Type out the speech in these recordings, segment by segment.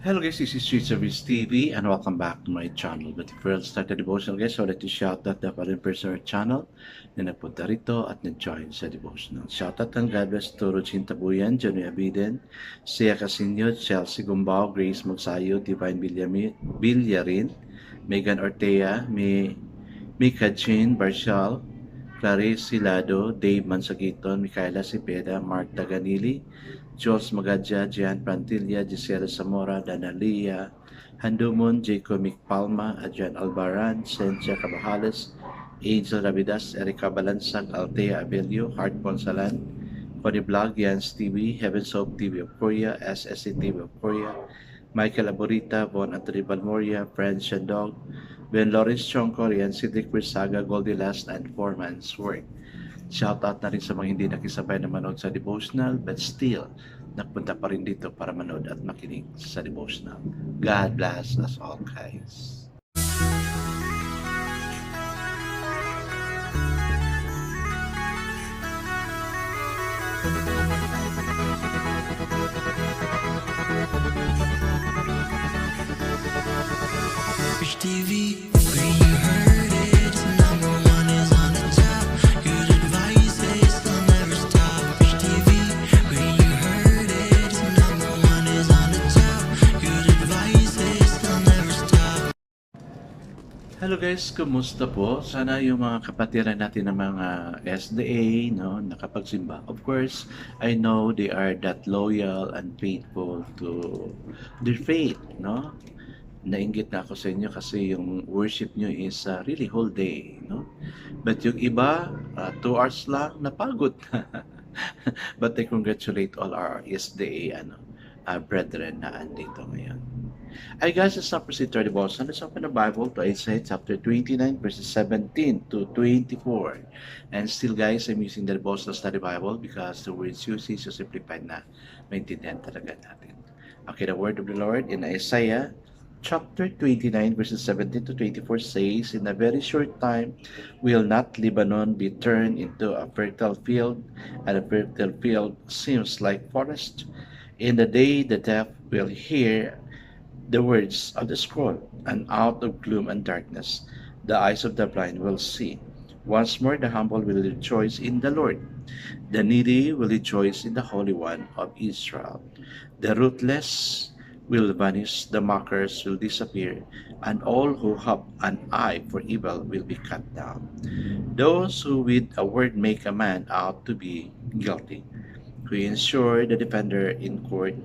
Hello guys, this is Street Service TV and welcome back to my channel. But if you're start the devotional guys, so let to shout out the following person our channel na napunta rito at nag-join sa devotional. Shout out ang God bless to Ruchin Tabuyan, Johnny Abiden, Sia Casinio, Chelsea Gumbao, Grace Magsayo, Divine Villarin, Megan Ortea, Mika Jean Barshal, Clarice Silado, Dave Mansagiton, Micaela Cepeda, Mark Taganili, Jules Magadja, Gian Pantilla, Gisela Zamora, Danalia, Handumon, Jacob Palma, Adrian Albaran, Cynthia Cabajales, Angel Rabidas, Erica Balansag, Altea Abelio, Hart Ponsalan, Connie Vlog, Jans TV, Heaven's Hope TV of Korea, SSC TV of Korea, Michael Aborita, Von Anthony Balmoria, French Shandog, Ben Lawrence Chongko, Rian Siddiq Brisaga, Goldie Last, and Foreman's Work. Shoutout na rin sa mga hindi nakisabay na manood sa devotional but still nagpunta pa rin dito para manood at makinig sa devotional. God bless us all guys. Fish TV, when you heard it, number one is on the top. Good advice is they'll never stop. Fish TV, when you heard it, number one is on the top. Good advice is they'll never stop. Hello guys, kumusta po? Sana yung mga kapatiran natin ng mga SDA, no, nakapagsimba. Of course, I know they are that loyal and faithful to their faith, no? Nainggit na ako sa inyo kasi yung worship nyo is really whole day, no? But yung iba, 2 hours lang, napagod. But I congratulate all our SDA brethren na andito ngayon. Hi guys, let's not proceed to our devotion. Let's open the Bible to Isaiah chapter 29 verses 17 to 24. And still guys, I'm using the devotional study Bible because the words used is so simplified na maintindihan talaga natin. Okay, the word of the Lord in Isaiah chapter 29 verses 17 to 24 says, in a very short time will not Lebanon be turned into a fertile field, and a fertile field seems like forest. In the day the deaf will hear the words of the scroll, and out of gloom and darkness the eyes of the blind will see. Once more the humble will rejoice in the Lord. The needy will rejoice in the Holy One of Israel. The ruthless will vanish, the mockers will disappear, and all who have an eye for evil will be cut down. Those who with a word make a man out to be guilty, who ensure the defender in court,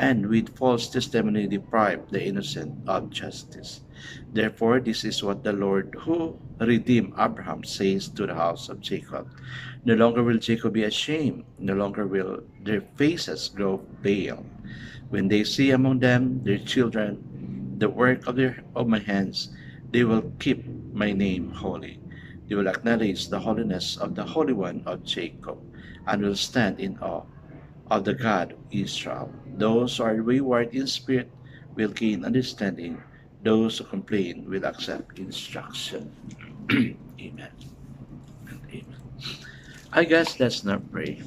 and with false testimony deprive the innocent of justice. Therefore, this is what the Lord who redeemed Abraham says to the house of Jacob. No longer will Jacob be ashamed, no longer will their faces grow pale. When they see among them their children, the work of my hands, they will keep my name holy. They will acknowledge the holiness of the Holy One of Jacob, and will stand in awe of the God of Israel. Those who are wayward in spirit will gain understanding. Those who complain will accept instruction. Amen. And amen. I guess let's not pray.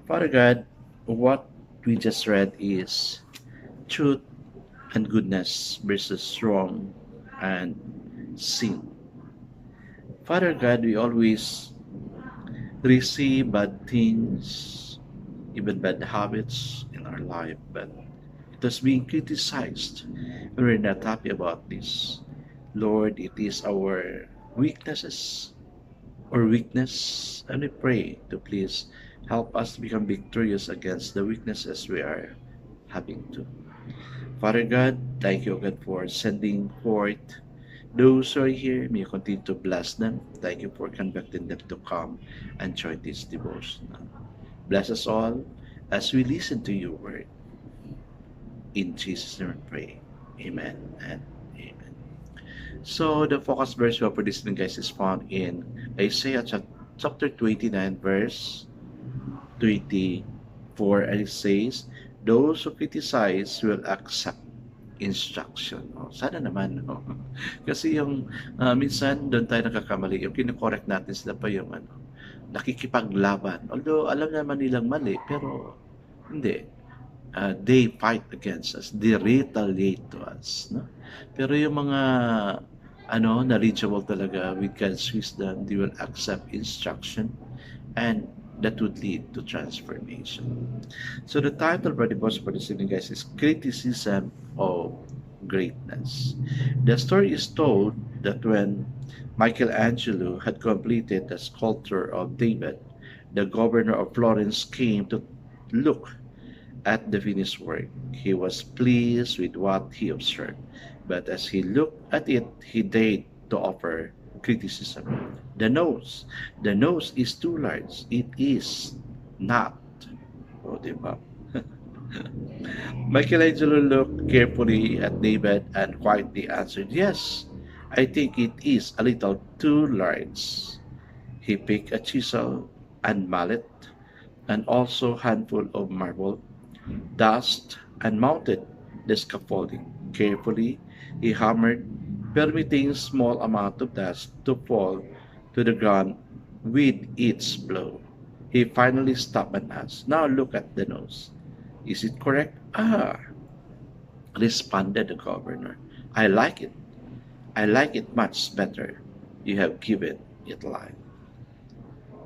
Father God, what we just read is truth and goodness versus wrong and sin. Father God, we always receive bad things, even bad habits in our life, but it was being criticized. We're not happy about this. Lord, it is our weaknesses or weakness, and we pray to please help us to become victorious against the weaknesses we are having to. Father God, thank you, God, for sending forth those who are here. May you continue to bless them. Thank you for conducting them to come and join this devotion. Bless us all as we listen to your word. In Jesus' name we pray. Amen and amen. So the focus verse for this evening, guys, is found in Isaiah chapter 29 verse 24, and it says, those who criticize will accept instruction. Sana naman. Kasi yung minsan doon tayo nakakamali. Yung kinokorek natin sila pa yung nakikipaglaban. Although alam naman nilang mali, pero hindi. they fight against us, they retaliate to us, no? Pero yung mga knowledgeable talaga with God's wisdom, they will accept instruction and that would lead to transformation. So the title for the devotion for this evening, guys, is Criticism of Greatness. The story is told that when Michelangelo had completed the sculpture of David, the governor of Florence came to look at the finished work. He was pleased with what he observed, but as he looked at it, he dared to offer criticism. The nose is too large. It is not. O, diba? Michelangelo looked carefully at David and quietly answered, "Yes, I think it is a little too large." He picked a chisel and mallet and also a handful of marble, dust, and mounted the scaffolding. Carefully, he hammered, permitting small amount of dust to fall to the ground with each blow. He finally stopped and asked, "Now look at the nose. Is it correct?" "Ah," responded the governor. I like it. I like it much better. You have given it life."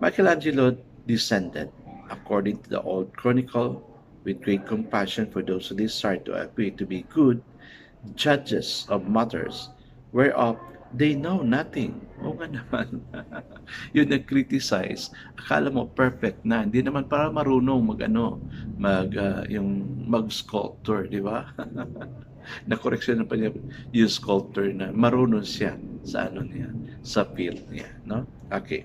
Michelangelo descended, according to the old chronicle, with great compassion for those who desired to appear to be good judges of matters whereof they know nothing. O nga naman. Yung nag-criticize, akala mo perfect na. Hindi naman para marunong yung mag-sculptor, di ba? Na-correction na pa niya yung sculptor na marunong siya sa sa field niya, no? Okay.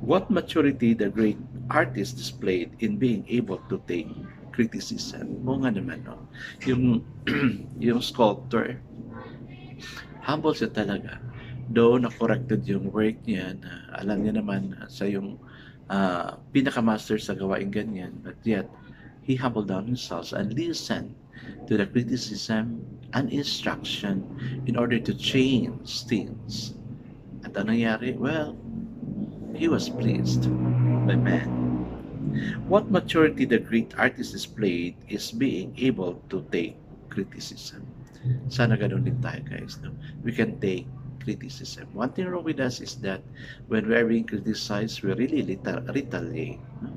What maturity the great artist displayed in being able to take criticism. O nga naman, no? Yung, yung sculptor, humble siya talaga. Though na-corrected yung work niya, na alam niya naman sa yung pinaka-master sa gawain ganyan, but yet, he humbled down himself and listened to the criticism and instruction in order to change things. At ano nangyari? Well, he was pleased by man. What maturity the great artist displayed is being able to take criticism. Sana ganun din tayo, guys. No? We can take criticism. One thing wrong with us is that when we are being criticized, we really retaliate. No?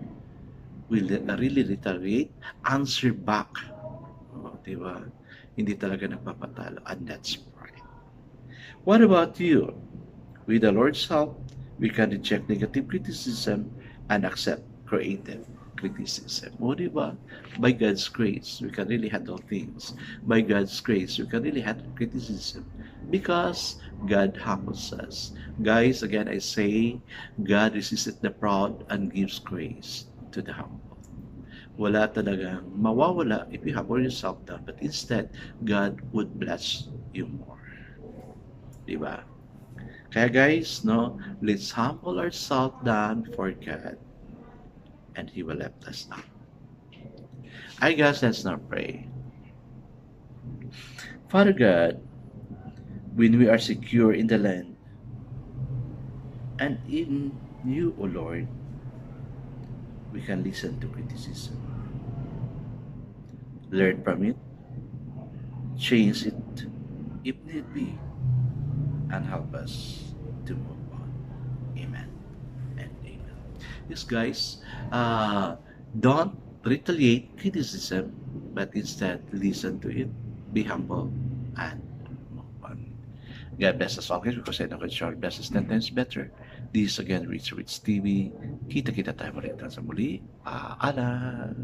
We really retaliate, answer back. O, diba? Hindi talaga nagpapatalo. And that's pride. What about you? With the Lord's help, we can reject negative criticism and accept creative criticism. O, diba? By God's grace, we can really handle things. By God's grace, we can really handle criticism because God humbles us. Guys, again, I say, God resists the proud and gives grace to the humble. Wala talagang mawawala if you humble yourself down, but instead, God would bless you more. Diba? Kaya guys, no, let's humble ourselves down before God and He will lift us up. I guess let's now pray. Father God, when we are secure in the land and in You, O Lord, we can listen to criticism, learn from it, change it if need be, and help us to move on. Amen and amen. Yes, guys, don't retaliate criticism, but instead listen to it, be humble, and move on. God bless us all, guys, because I know God shall bless us 10 times better. This again, Rich TV. Kita-kita tayo ulit sa muli. Paalam.